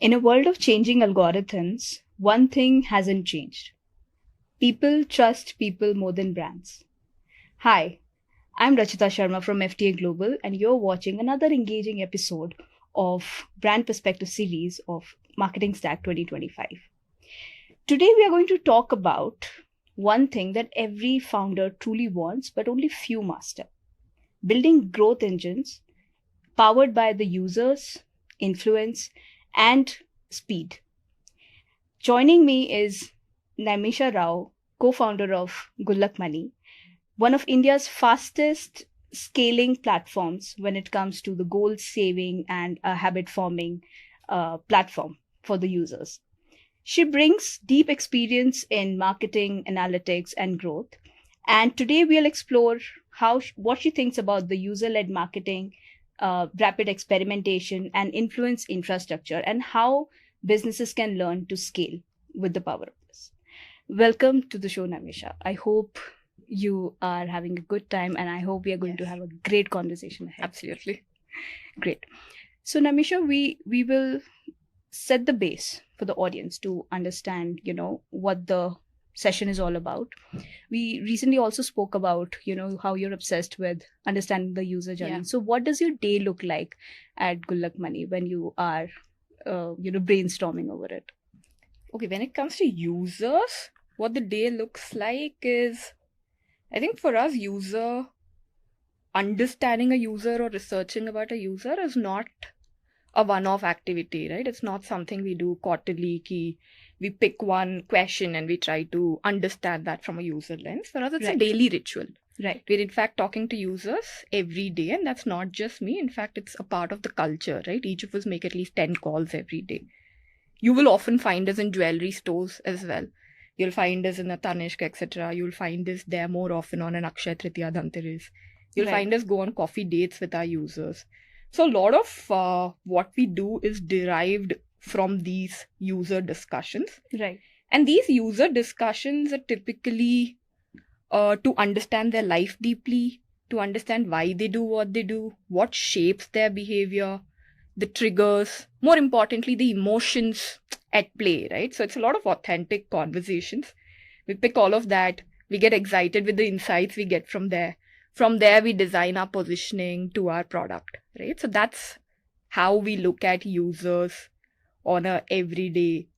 In a world of changing algorithms, one thing hasn't changed. People trust people more than brands. Hi, I'm Rachita Sharma from FTA Global, and you're watching another engaging episode of Brand Perspective series of Marketing Stack 2025. Today, we are going to talk about one thing that every founder truly wants, but only few master: building growth engines powered by the users, influence, and speed. Joining me is Naimisha Rao, co-founder of Gullak Money, one of India's fastest scaling platforms when it comes to the goal saving and habit forming platform for the users. She brings deep experience in marketing, analytics, and growth. And today we'll explore what she thinks about the user-led marketing, rapid experimentation, and influence infrastructure, and how businesses can learn to scale with the power of this. Welcome to the show, Naimisha. I hope you are having a good time, and I hope we are going to have a great conversation ahead. Absolutely. Great. So, Naimisha, we will set the base for the audience to understand, what the session is all about. We recently also spoke about, how you're obsessed with understanding the user journey. Yeah. So what does your day look like at Gullak Money when you are, brainstorming over it? Okay, when it comes to users, what the day looks like is, I think for us, understanding a user or researching about a user is not a one-off activity, right? It's not something we do quarterly, we pick one question and we try to understand that from a user lens. For us, it's a daily ritual. Right. We're in fact talking to users every day, and that's not just me. In fact, it's a part of the culture, right? Each of us make at least 10 calls every day. You will often find us in jewelry stores as well. You'll find us in a Tanishq, etc. You'll find us there more often on an Akshaya Tritiya Dhanteras. You'll find us go on coffee dates with our users. So a lot of what we do is derived from these user discussions. Right. And these user discussions are typically to understand their life deeply, to understand why they do what they do, what shapes their behavior, the triggers, more importantly, the emotions at play, right? So it's a lot of authentic conversations. We pick all of that. We get excited with the insights we get from there. From there, we design our positioning to our product, right? So that's how we look at users on a everyday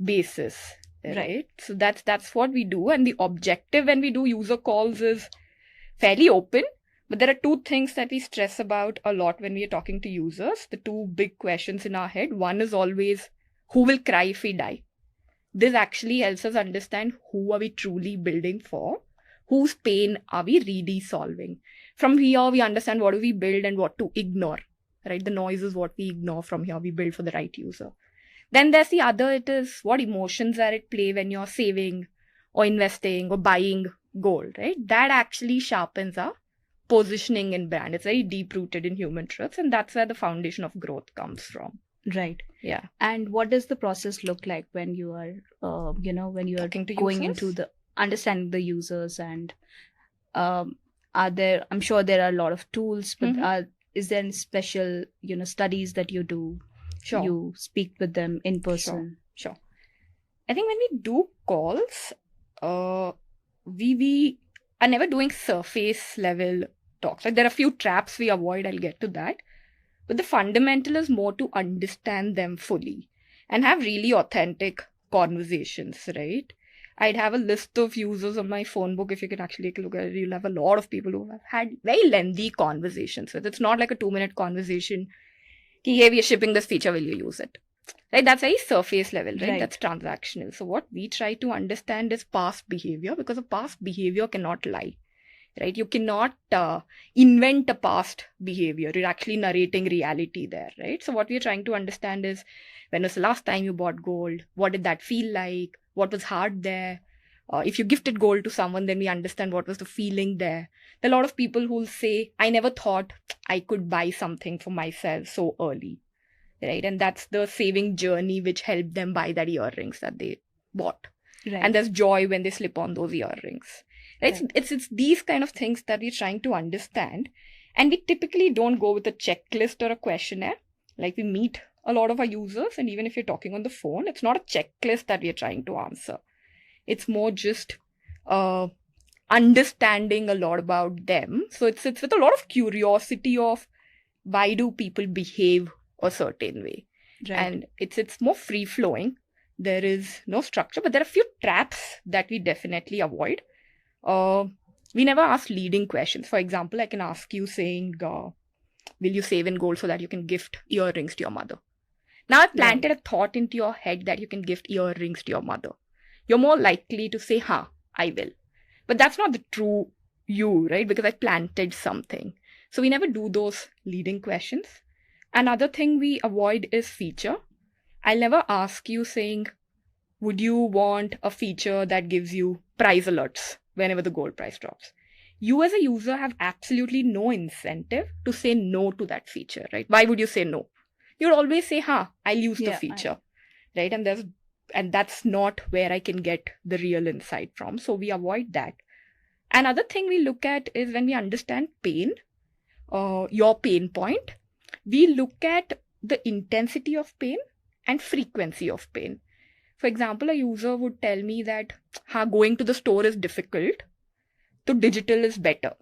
basis, right? So that's what we do. And the objective when we do user calls is fairly open. But there are two things that we stress about a lot when we are talking to users. The two big questions in our head. One is always, who will cry if we die? This actually helps us understand who are we truly building for? Whose pain are we really solving? From here, we understand what do we build and what to ignore, right? The noise is what we ignore. From here, we build for the right user. Then there's the other, it is what emotions are at play when you're saving or investing or buying gold, right? That actually sharpens our positioning in brand. It's very deep rooted in human truths, and that's where the foundation of growth comes from. Right. Yeah. And what does the process look like when you are, when you are going into the understanding the users, and I'm sure there are a lot of tools, but is there any special, studies that you do? Sure. You speak with them in person? Sure. I think when we do calls, we are never doing surface level talks. Like there are a few traps we avoid, I'll get to that. But the fundamental is more to understand them fully and have really authentic conversations, right? I'd have a list of users on my phone book. If you can actually take a look at it, you'll have a lot of people who have had very lengthy conversations with. It's not like a 2-minute conversation. Hey, we are shipping this feature, will you use it? Right? That's very surface level, right? That's transactional. So what we try to understand is past behavior, because a past behavior cannot lie. Right? You cannot invent a past behavior. You're actually narrating reality there, right? So what we're trying to understand is, when was the last time you bought gold? What did that feel like? What was hard there? If you gifted gold to someone, then we understand what was the feeling there. There are a lot of people who will say, I never thought I could buy something for myself so early, right? And that's the saving journey which helped them buy that earrings that they bought. Right. And there's joy when they slip on those earrings. Right? It's these kind of things that we're trying to understand. And we typically don't go with a checklist or a questionnaire. Like we meet a lot of our users, and even if you're talking on the phone, it's not a checklist that we're trying to answer. It's more just understanding a lot about them. So it's with a lot of curiosity of why do people behave a certain way. Right. And it's more free flowing. There is no structure, but there are a few traps that we definitely avoid. We never ask leading questions. For example, I can ask you saying, will you save in gold so that you can gift earrings to your mother? Now I've planted a thought into your head that you can gift earrings to your mother. You're more likely to say, I will. But that's not the true you, right? Because I planted something. So we never do those leading questions. Another thing we avoid is feature. I'll never ask you saying, would you want a feature that gives you price alerts whenever the gold price drops? You as a user have absolutely no incentive to say no to that feature, right? Why would you say no? You'd always say, I'll use the feature, right? And that's not where I can get the real insight from. So we avoid that. Another thing we look at is when we understand pain, your pain point, we look at the intensity of pain and frequency of pain. For example, a user would tell me that going to the store is difficult, so digital is better.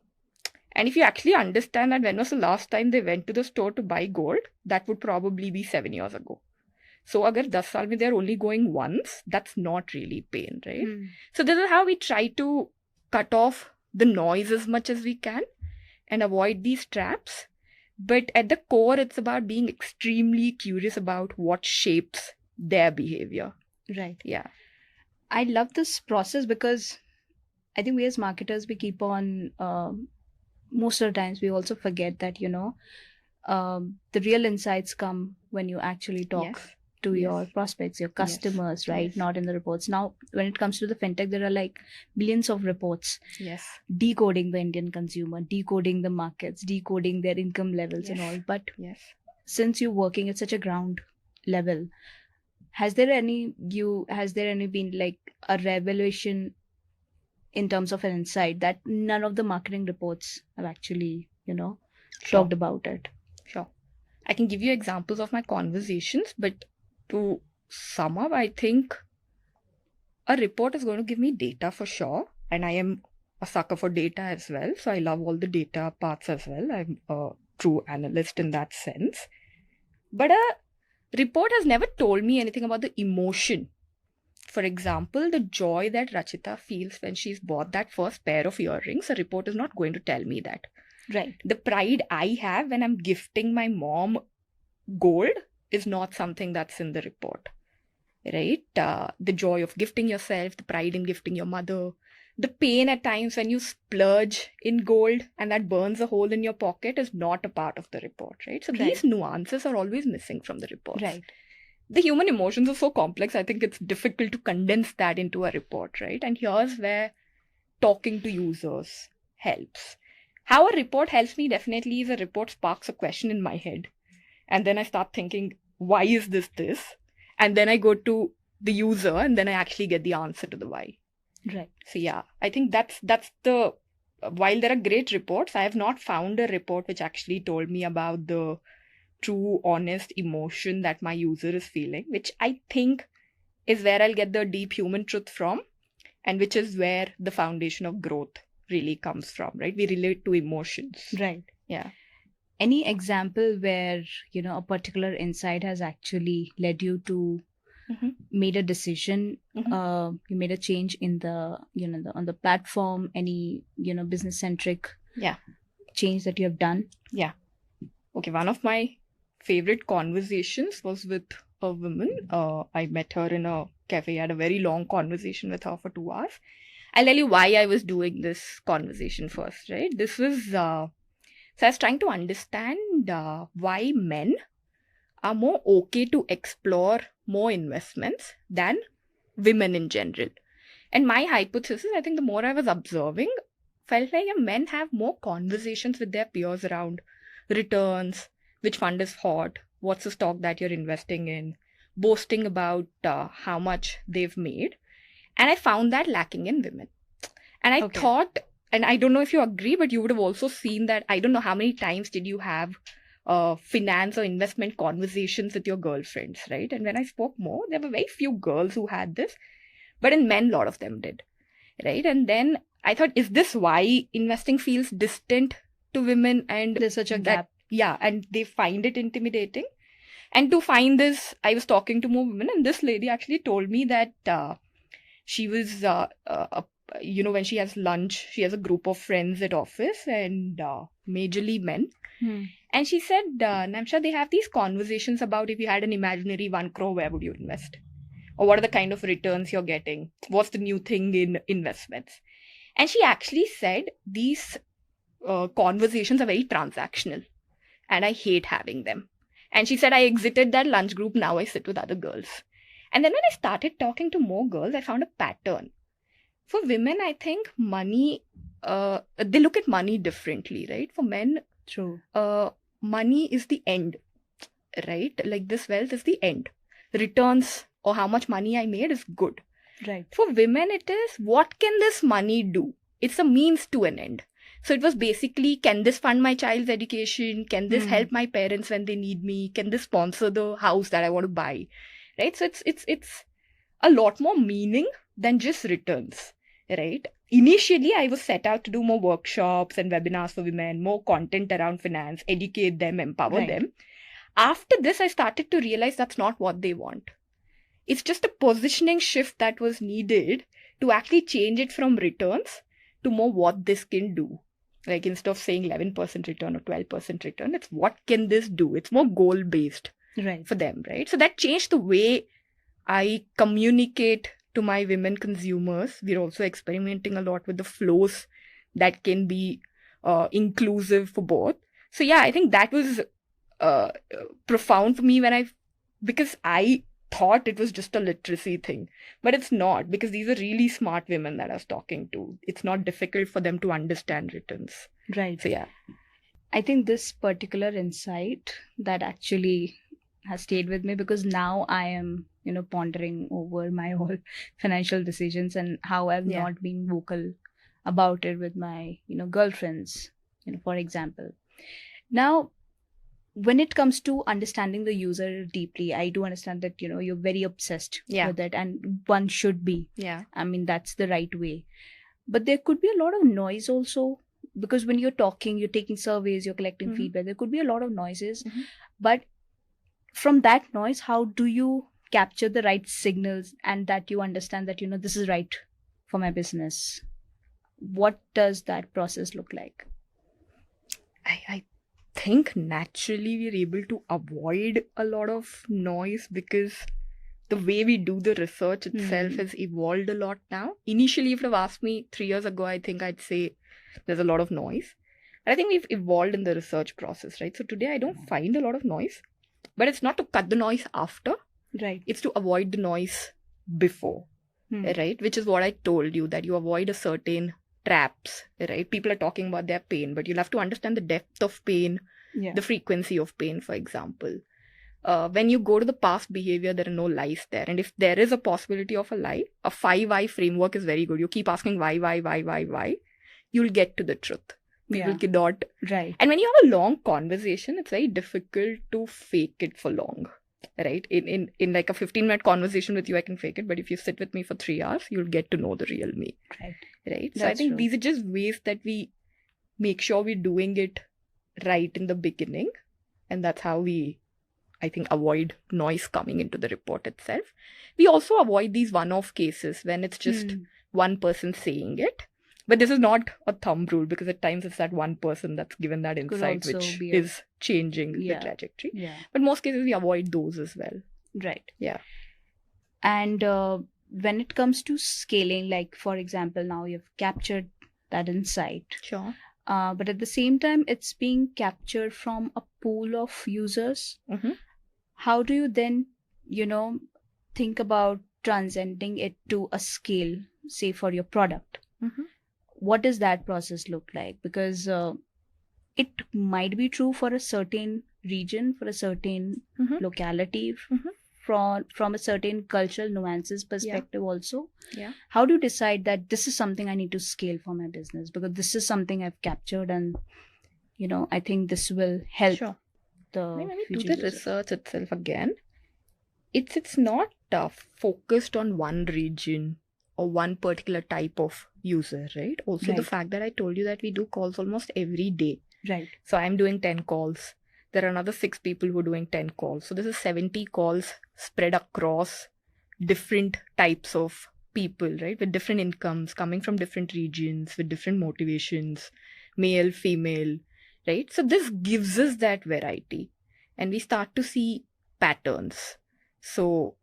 And if you actually understand that when was the last time they went to the store to buy gold, that would probably be 7 years ago. So agar 10 saal mein they're only going once, that's not really pain, right? So this is how we try to cut off the noise as much as we can and avoid these traps. But at the core, it's about being extremely curious about what shapes their behavior. Right. Yeah. I love this process because I think we as marketers, we keep on, most of the times we also forget that, the real insights come when you actually talk to your prospects, your customers, right? Yes. Not in the reports. Now, when it comes to the fintech, there are like billions of reports. Yes. Decoding the Indian consumer, decoding the markets, decoding their income levels and all. But since you're working at such a ground level, has there been like a revelation in terms of an insight that none of the marketing reports have actually, talked about it? Sure. I can give you examples of my conversations, but to sum up, I think a report is going to give me data for sure. And I am a sucker for data as well. So I love all the data parts as well. I'm a true analyst in that sense. But a report has never told me anything about the emotion. For example, the joy that Rachita feels when she's bought that first pair of earrings, a report is not going to tell me that. Right. The pride I have when I'm gifting my mom gold is not something that's in the report, right? The joy of gifting yourself, the pride in gifting your mother, the pain at times when you splurge in gold and that burns a hole in your pocket is not a part of the report, right? So these nuances are always missing from the report. Right. The human emotions are so complex, I think it's difficult to condense that into a report, right? And here's where talking to users helps. How a report helps me definitely is a report sparks a question in my head. And then I start thinking, why is this? And then I go to the user and then I actually get the answer to the why. Right. So yeah, I think that's the, while there are great reports, I have not found a report which actually told me about the true, honest emotion that my user is feeling, which I think is where I'll get the deep human truth from, and which is where the foundation of growth really comes from, right? We relate to emotions. Right. Yeah. Any example where, a particular insight has actually led you to made a decision, you made a change in the, on the platform, any, business centric change that you have done? Yeah. Okay. One of my favorite conversations was with a woman. I met her in a cafe. I had a very long conversation with her for 2 hours. I'll tell you why I was doing this conversation first, right? This was, so I was trying to understand why men are more okay to explore more investments than women in general. And my hypothesis, I think the more I was observing, felt like men have more conversations with their peers around returns, which fund is hot, what's the stock that you're investing in, boasting about how much they've made. And I found that lacking in women. And I thought, and I don't know if you agree, but you would have also seen that, I don't know how many times did you have finance or investment conversations with your girlfriends, right? And when I spoke more, there were very few girls who had this, but in men, a lot of them did, right? And then I thought, is this why investing feels distant to women? And There's such a gap. Yeah, and they find it intimidating. And to find this, I was talking to more women, and this lady actually told me that she was, when she has lunch, she has a group of friends at office, and majorly men. And she said, Naimisha, they have these conversations about if you had an imaginary 1 crore, where would you invest? Or what are the kind of returns you're getting? What's the new thing in investments? And she actually said these conversations are very transactional, and I hate having them. And she said, I exited that lunch group. Now I sit with other girls. And then when I started talking to more girls, I found a pattern. For women, I think money, they look at money differently, right? For men, True. Money is the end, right? Like this wealth is the end. Returns or how much money I made is good. Right. For women, it is, what can this money do? It's a means to an end. So it was basically, can this fund my child's education? Can this help my parents when they need me? Can this sponsor the house that I want to buy? Right? So it's a lot more meaning than just returns, right? Initially, I was set out to do more workshops and webinars for women, more content around finance, educate them, empower them. After this, I started to realize that's not what they want. It's just a positioning shift that was needed to actually change it from returns to more what this can do. Like instead of saying 11% return or 12% return, it's what can this do? It's more goal-based for them, right? So that changed the way I communicate to my women consumers. We're also experimenting a lot with the flows that can be inclusive for both. So yeah, I think that was profound for me because I thought it was just a literacy thing, but it's not, because these are really smart women that I was talking to. It's not difficult for them to understand returns. Right. So yeah, I think this particular insight that actually has stayed with me, because now I am, pondering over my whole financial decisions and how I've not been vocal about it with my, girlfriends, for example. Now, when it comes to understanding the user deeply, I do understand that, you're very obsessed with it, and one should be. Yeah. I mean, that's the right way. But there could be a lot of noise also, because when you're talking, you're taking surveys, you're collecting feedback, there could be a lot of noises. But from that noise, how do you capture the right signals and that you understand that, this is right for my business? What does that process look like? I think naturally we're able to avoid a lot of noise because the way we do the research itself has evolved a lot now. Initially, if you've asked me 3 years ago, I think I'd say there's a lot of noise. And I think we've evolved in the research process, right? So today I don't find a lot of noise, but it's not to cut the noise after. Right. It's to avoid the noise before, right? Which is what I told you, that you avoid a certain traps, right? People are talking about their pain, but you'll have to understand the depth of pain, the frequency of pain, for example. When you go to the past behavior, there are no lies there. And if there is a possibility of a lie, a 5 why framework is very good. You keep asking why, you'll get to the truth. People cannot. Right. And when you have a long conversation, it's very difficult to fake it for long, right? In like a 15-minute conversation with you, I can fake it. But if you sit with me for 3 hours, you'll get to know the real me. Right. So I think these are just ways that we make sure we're doing it right in the beginning. And that's how we, I think, avoid noise coming into the report itself. We also avoid these one-off cases when it's just one person saying it. But this is not a thumb rule, because at times it's that one person that's given that insight which is changing the trajectory. Yeah. But most cases we avoid those as well. Right. Yeah. And when it comes to scaling, like for example, now you've captured that insight. Sure. But at the same time, it's being captured from a pool of users. How do you then, think about transcending it to a scale, say for your product? What does that process look like? Because it might be true for a certain region, for a certain locality, from a certain cultural nuances perspective also. Yeah. How do you decide that this is something I need to scale for my business? Because this is something I've captured and, I think this will help. Sure. the When we do future the users? research itself again, it's not focused on one region or one particular type of user, right? Also, the Right. fact that I told you that we do calls almost every day. Right. So I'm doing 10 calls. There are another 6 people who are doing 10 calls. So this is 70 calls spread across different types of people, right? With different incomes, coming from different regions, with different motivations, male, female, right? So this gives us that variety. And we start to see patterns. So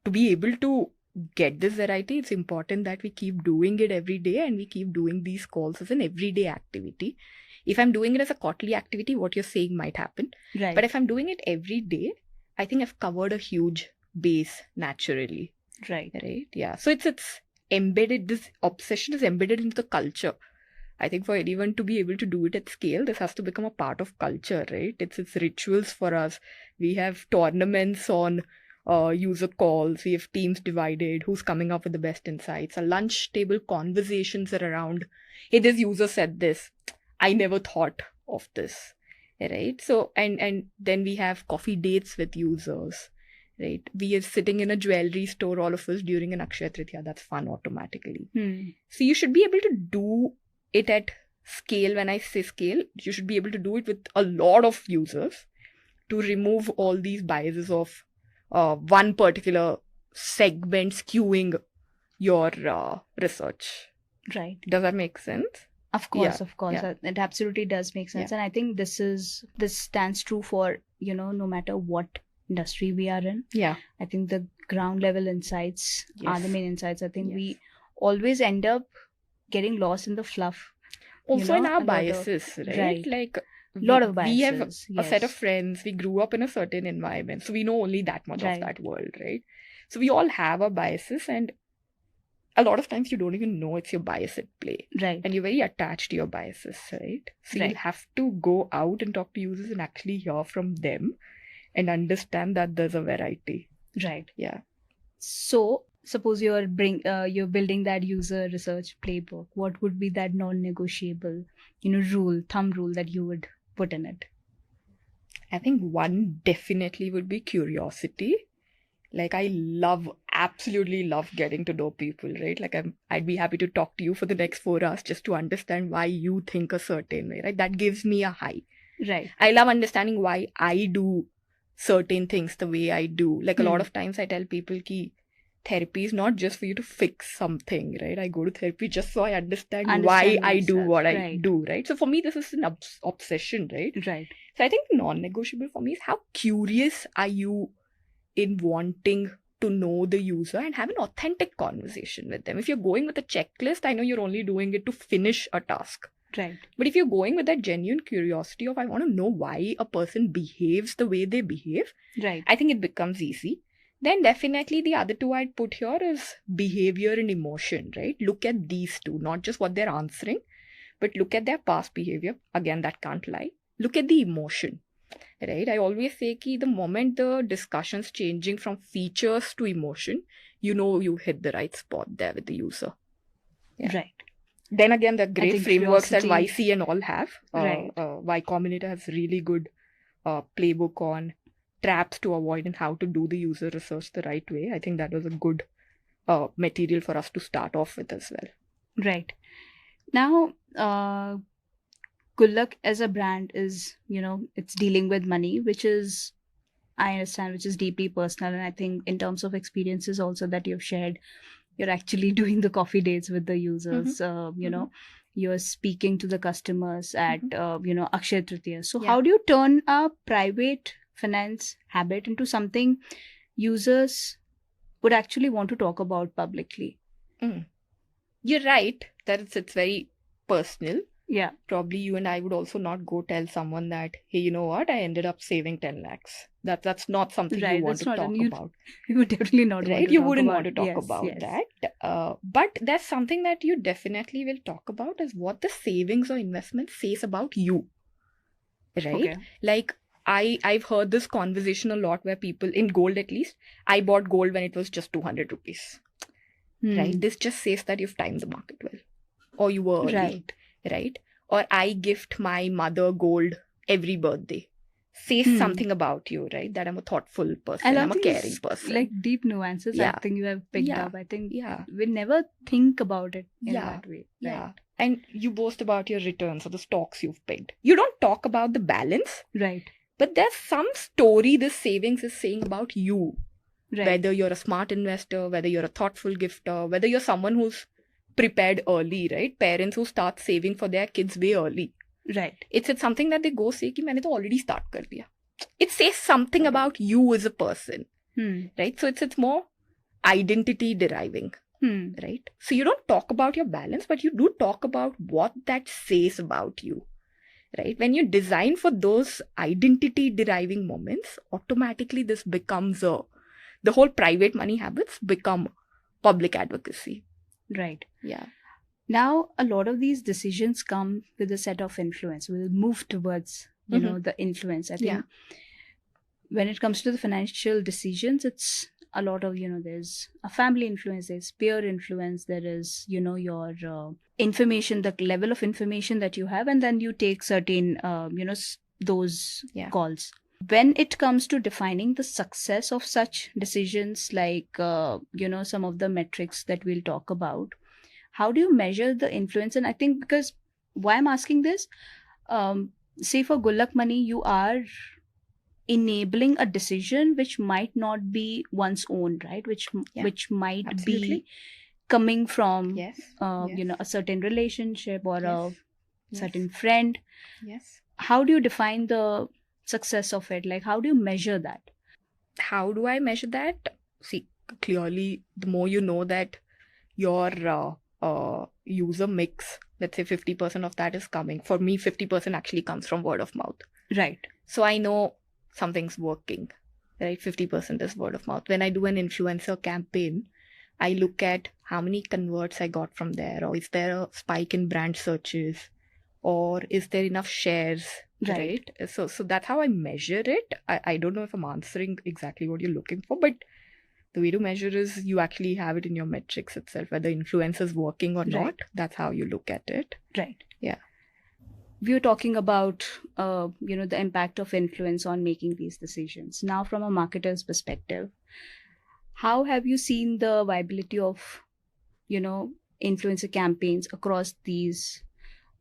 to be able to get this variety, it's important that we keep doing it every day and we keep doing these calls as an everyday activity. If I'm doing it as a quarterly activity, what you're saying might happen. Right. But if I'm doing it every day, I think I've covered a huge base naturally. Right. Right? Yeah. So it's embedded, this obsession is embedded into the culture. I think for anyone to be able to do it at scale, this has to become a part of culture, right? It's rituals for us. We have tournaments on user calls. We have teams divided. Who's coming up with the best insights? Our lunch table conversations are around, hey, this user said this. I never thought of this, right? So, and then we have coffee dates with users, right? We are sitting in a jewelry store, all of us, during an Akshaya Tritiya. That's fun automatically. So you should be able to do it at scale. When I say scale, you should be able to do it with a lot of users to remove all these biases of one particular segment skewing your research. Right. Does that make sense? Of course, Yeah, of course. yeah. It absolutely does make sense. Yeah. And I think this stands true for, no matter what industry we are in. Yeah. I think the ground level insights are the Yes. main insights. I think Yes. we always end up getting lost in the fluff. Also in our a lot of- biases, right? Like lot of we have biases, a set of yes. friends. We grew up in a certain environment, so we know only that much Right. of that world, right? So we all have our biases, and a lot of times you don't even know it's your bias at play. Right. And you're very attached to your biases, right? So Right. you'll have to go out and talk to users and actually hear from them and understand that there's a variety. Right. Yeah. So suppose you're building that user research playbook. What would be that non-negotiable, thumb rule that you would put in it? I think one definitely would be curiosity. Like I absolutely love getting to know people, right? Like I'd be happy to talk to you for the next 4 hours just to understand why you think a certain way, right? That gives me a high. Right. I love understanding why I do certain things the way I do. Like a lot of times I tell people ki therapy is not just for you to fix something, right? I go to therapy just so I understand why I do what I do, right? So for me, this is an obsession, right? Right. So I think non-negotiable for me is how curious are you in wanting to know the user and have an authentic conversation with them. If you're going with a checklist, I know you're only doing it to finish a task. Right. But if you're going with that genuine curiosity of I want to know why a person behaves the way they behave, right, I think it becomes easy. Then definitely the other two I'd put here is behavior and emotion, right? Look at these two, not just what they're answering, but look at their past behavior. Again, that can't lie. Look at the emotion. Right? I always say that the moment the discussion's changing from features to emotion, you hit the right spot there with the user. Yeah. Right. Then again, the great frameworks that YC and all have. Right. Y Combinator has really good playbook on traps to avoid and how to do the user research the right way. I think that was a good material for us to start off with as well. Right. Now, Gullak as a brand is, it's dealing with money, which is, I understand, which is deeply personal. And I think in terms of experiences also that you've shared, you're actually doing the coffee dates with the users, you're speaking to the customers at, Akshaya Tritiya. So how do you turn a private finance habit into something users would actually want to talk about publicly? You're right that it's very personal. Yeah. Probably you and I would also not go tell someone that, hey, you know what, I ended up saving 10 lakhs. That's not something you want to talk about. You would definitely not right? want to You talk wouldn't about. want to talk about that. But there's something that you definitely will talk about is what the savings or investment says about you. Right? Okay. Like I've heard this conversation a lot where people, in gold at least, I bought gold when it was just 200 rupees. Right? This just says that you've timed the market well. Or you were early. Right? Or I gift my mother gold every birthday. says something about you, right? That I'm a thoughtful person, I'm a caring person. Like deep nuances, I think you have picked up. I think we never think about it in that way. Yeah. And you boast about your returns or the stocks you've picked. You don't talk about the balance. Right. But there's some story this savings is saying about you. Right. Whether you're a smart investor, whether you're a thoughtful gifter, whether you're someone who's prepared early, right? Parents who start saving for their kids way early. Right. It's something that they go say कि मैंने तो already start कर दिया. It says something about you as a person. Right? So it's more identity deriving. Right? So you don't talk about your balance, but you do talk about what that says about you. Right? When you design for those identity deriving moments, automatically this becomes the whole private money habits become public advocacy. Right. Yeah. Now, a lot of these decisions come with a set of influence. We'll move towards, you know, the influence. I think when it comes to the financial decisions, it's a lot of, you know, there's a family influence, there's peer influence, there is, you know, your information, the level of information that you have, and then you take certain, you know, those calls. When it comes to defining the success of such decisions, like, you know, some of the metrics that we'll talk about, how do you measure the influence? And I think because why I'm asking this, say for Gullak Money, you are enabling a decision which might not be one's own, right? Which might be coming from, you know, a certain relationship or a certain friend. Yes. How do you define the success of it? Like, how do you measure that? How do I measure that? See, clearly, the more you know that your user mix, let's say 50% of that is coming. For me, 50% actually comes from word of mouth. Right. So I know something's working, right? 50% is word of mouth. When I do an influencer campaign, I look at how many converts I got from there, or is there a spike in brand searches, or is there enough shares, right? So that's how I measure it. I don't know if I'm answering exactly what you're looking for, but the way to measure is you actually have it in your metrics itself, whether influence is working or not. That's how you look at it. Right. Yeah. We were talking about, you know, the impact of influence on making these decisions. Now, from a marketer's perspective, how have you seen the viability of, you know, influencer campaigns across these,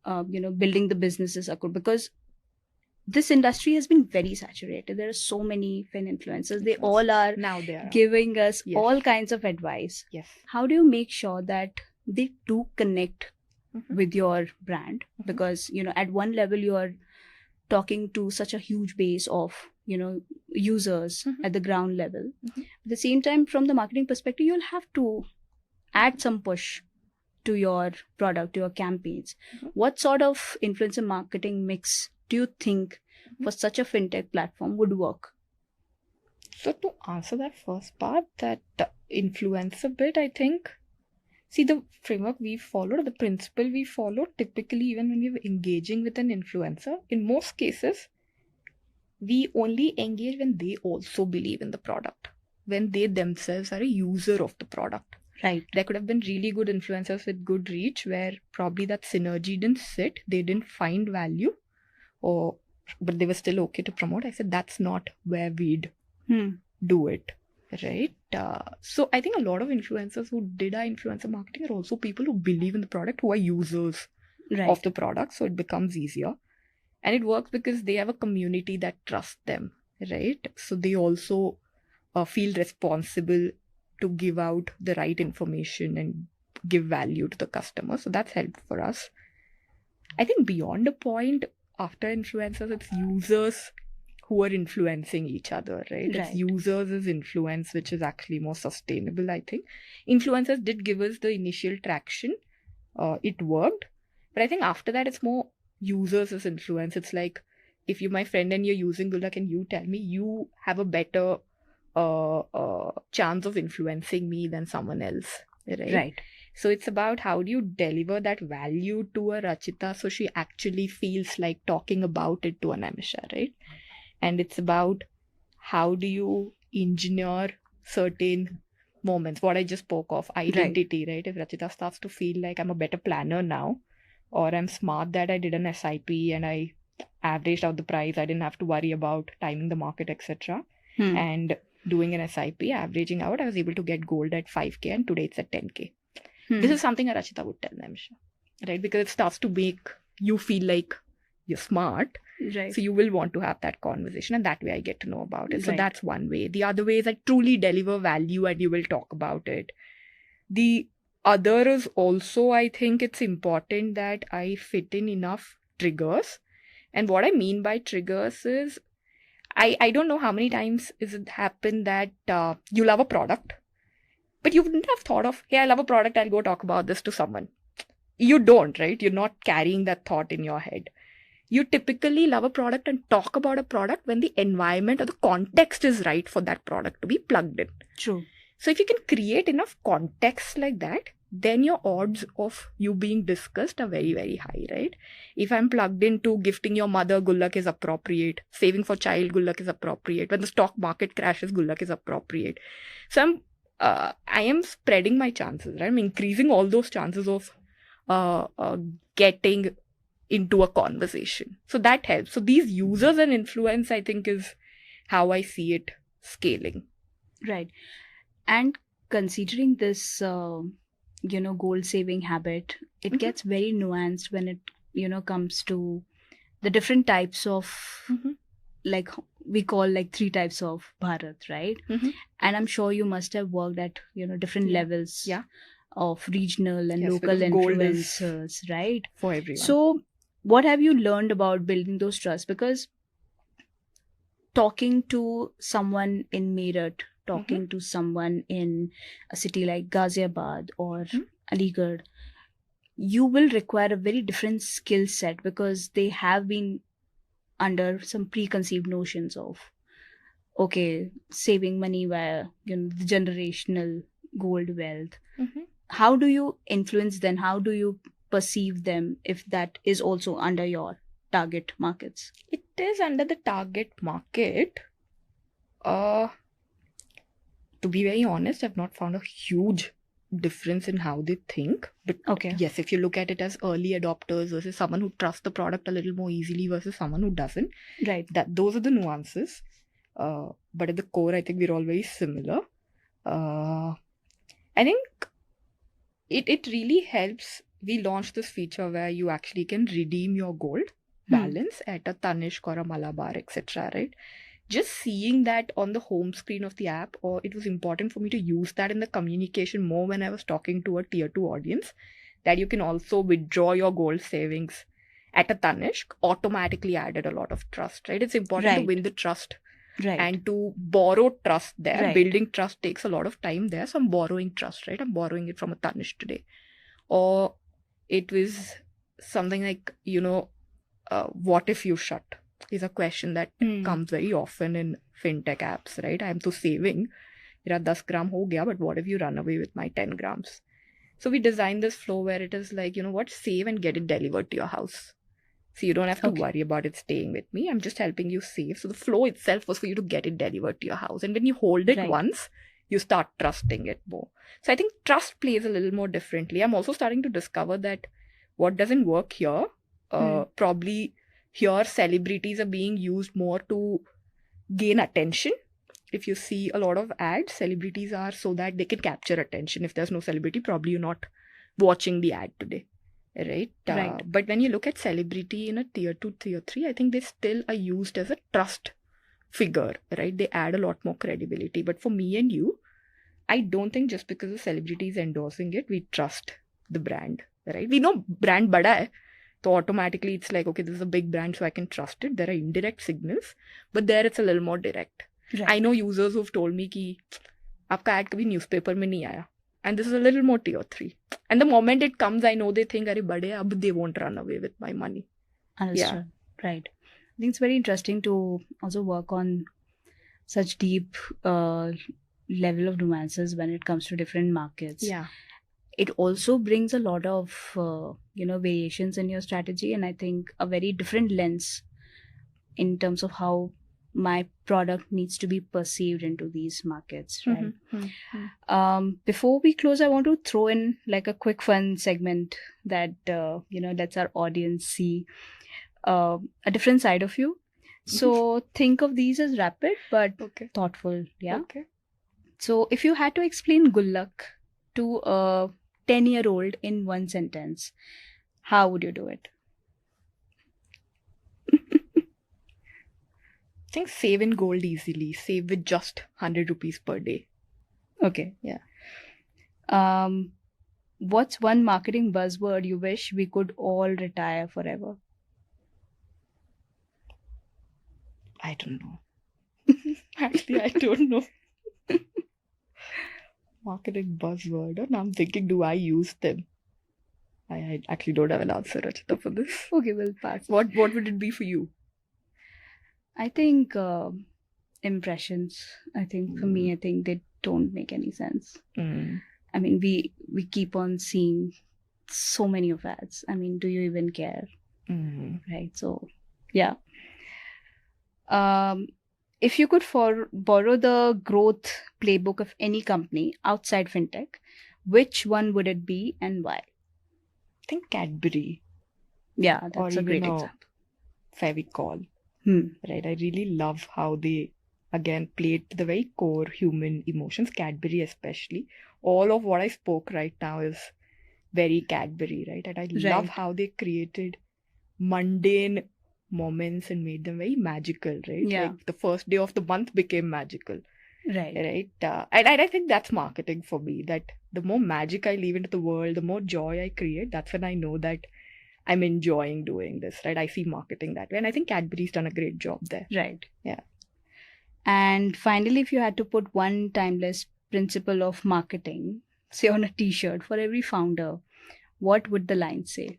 you know, building the businesses? Because this industry has been very saturated. There are so many fin influencers. They all are now giving us all kinds of advice. Yes. How do you make sure that they do connect with your brand? Because, you know, at one level you are talking to such a huge base of, you know, users at the ground level. At the same time, from the marketing perspective, you'll have to add some push to your product, to your campaigns. What sort of influencer marketing mix do you think for such a fintech platform would work? So to answer that first part, that influencer bit, I think, see, the framework we followed, the principle we followed, typically even when we were engaging with an influencer, in most cases, we only engage when they also believe in the product, when they themselves are a user of the product. Right. There could have been really good influencers with good reach where probably that synergy didn't sit, they didn't find value, but they were still okay to promote. I said, that's not where we'd do it. Right. So I think a lot of influencers who did our influencer marketing are also people who believe in the product, who are users of the product. So it becomes easier. And it works because they have a community that trusts them. Right. So they also feel responsible to give out the right information and give value to the customer. So that's helped for us. I think beyond a point, after influencers, it's users who are influencing each other, right? It's users as influence, which is actually more sustainable, I think. Influencers did give us the initial traction. It worked. But I think after that, it's more users as influence. It's like, if you're my friend and you're using Gullak and you tell me, you have a better chance of influencing me than someone else, right? So it's about how do you deliver that value to a Rachita so she actually feels like talking about it to a Naimisha, right? And it's about how do you engineer certain moments, what I just spoke of, identity, right? If Rachita starts to feel like I'm a better planner now, or I'm smart that I did an SIP and I averaged out the price. I didn't have to worry about timing the market, etc. And doing an SIP, averaging out, I was able to get gold at 5K, and today it's at 10K. This is something a Rachita would tell Naimisha, right? Because it starts to make you feel like you're smart. Right. So you will want to have that conversation, and that way I get to know about it. So Right. that's one way. The other way is I truly deliver value and you will talk about it. The other is also, I think it's important that I fit in enough triggers. And what I mean by triggers is, I don't know how many times has it happened that you love a product, but you wouldn't have thought of, hey, I love a product, I'll go talk about this to someone. You don't, right? You're not carrying that thought in your head. You typically love a product and talk about a product when the environment or the context is right for that product to be plugged in. True. So if you can create enough context like that, then your odds of you being discussed are very, very high, right? If I'm plugged into gifting your mother, Gullak is appropriate. Saving for child, Gullak is appropriate. When the stock market crashes, Gullak is appropriate. So I am spreading my chances, right? I'm increasing all those chances of getting into a conversation. So that helps. So these users and influence, I think, is how I see it scaling. Right. And considering this, goal saving habit, it gets very nuanced when it, comes to the different types of, like we call like 3 types of Bharat, right? And I'm sure you must have worked at, different levels of regional and local influencers, right? For everyone. So what have you learned about building those trusts? Because talking to someone in Meerut, talking to someone in a city like Ghaziabad or Aligarh, you will require a very different skill set because they have been under some preconceived notions of, okay, saving money via, the generational gold wealth. How do you influence them? How do you perceive them if that is also under your target markets? It is under the target market. To be very honest, I've not found a huge difference in how they think. But yes, if you look at it as early adopters versus someone who trusts the product a little more easily versus someone who doesn't, right? Those are the nuances. But at the core, I think we're all very similar. I think it really helps. We launched this feature where you actually can redeem your gold balance at a Tanishq or a Malabar, etc., right? Just seeing that on the home screen of the app, or it was important for me to use that in the communication more when I was talking to a tier 2 audience, that you can also withdraw your gold savings at a Tanishq, automatically added a lot of trust, right? It's important to win the trust and to borrow trust there. Building trust takes a lot of time there. So I'm borrowing trust, right? I'm borrowing it from a Tanishq today. Or it was something like, what if you shut? Is a question that comes very often in fintech apps, right? I'm to saving, mera 10 gram ho gaya, but what if you run away with my 10 grams? So we designed this flow where it is like, save and get it delivered to your house. So you don't have to worry about it staying with me. I'm just helping you save. So the flow itself was for you to get it delivered to your house. And when you hold it once, you start trusting it more. So I think trust plays a little more differently. I'm also starting to discover that what doesn't work here, probably here celebrities are being used more to gain attention. If you see a lot of ads, celebrities are so that they can capture attention. If there's no celebrity, probably you're not watching the ad today, right? But when you look at celebrity in a tier 2, tier 3, I think they still are used as a trust figure, right? They add a lot more credibility. But for me and you, I don't think just because a celebrity is endorsing it, we trust the brand, right? We know brand bada hai. So automatically it's like, okay, this is a big brand, so I can trust it. There are indirect signals, but there it's a little more direct. I know users who've told me ki, aapka ad kabhi newspaper mein nahi aaya. And this is a little more tier 3. And the moment it comes, I know they think, Are bade, ab they won't run away with my money. Understood. Right. I think it's very interesting to also work on such deep level of nuances when it comes to different markets. It also brings a lot of, variations in your strategy, and I think a very different lens in terms of how my product needs to be perceived into these markets, right? Before we close, I want to throw in like a quick fun segment that, lets our audience see. a different side of you. So think of these as rapid but Okay. thoughtful. Yeah. Okay. So if you had to explain Gullak to a 10-year-old in one sentence, how would you do it? I think save in gold easily. Save with just 100 rupees per day. Okay. Yeah. What's one marketing buzzword you wish we could all retire forever? I don't know. Actually, I don't know. Marketing buzzword. And I'm thinking, do I use them? I actually don't have an answer, Rachita, for this. Okay, we'll pass. What would it be for you? I think impressions. I think for me, I think they don't make any sense. I mean, we keep on seeing so many of ads. I mean, do you even care? Right. So, yeah. If you could borrow the growth playbook of any company outside fintech, which one would it be and why? I think Cadbury. Yeah, that's or a great even example. Fevicol. Right. I really love how they again played to the very core human emotions, Cadbury especially. All of what I spoke right now is very Cadbury, right? And I love Right. how they created mundane moments and made them very magical, right? Yeah. Like the first day of the month became magical, Right. right? And I think that's marketing for me, that the more magic I leave into the world, the more joy I create, that's when I know that I'm enjoying doing this, right? I see marketing that way. And I think Cadbury's done a great job there. Right. Yeah. And finally, if you had to put one timeless principle of marketing, say on a t-shirt for every founder, what would the line say?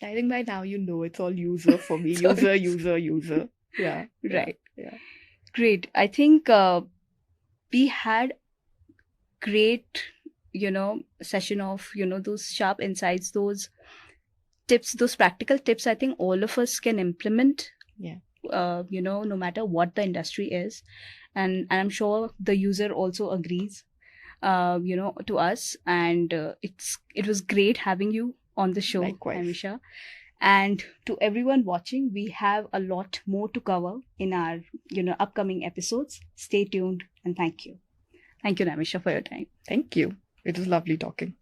I think by now you know it's all user for me. Sorry. User. Yeah. Right. Yeah. Great. I think we had great, session of, those sharp insights, those tips, those practical tips I think all of us can implement. Yeah. No matter what the industry is. And I'm sure the user also agrees, to us. And it was great having you on the show, Likewise. Naimisha. And to everyone watching, we have a lot more to cover in our, upcoming episodes. Stay tuned and thank you. Thank you, Naimisha, for your time. Thank you. It was lovely talking.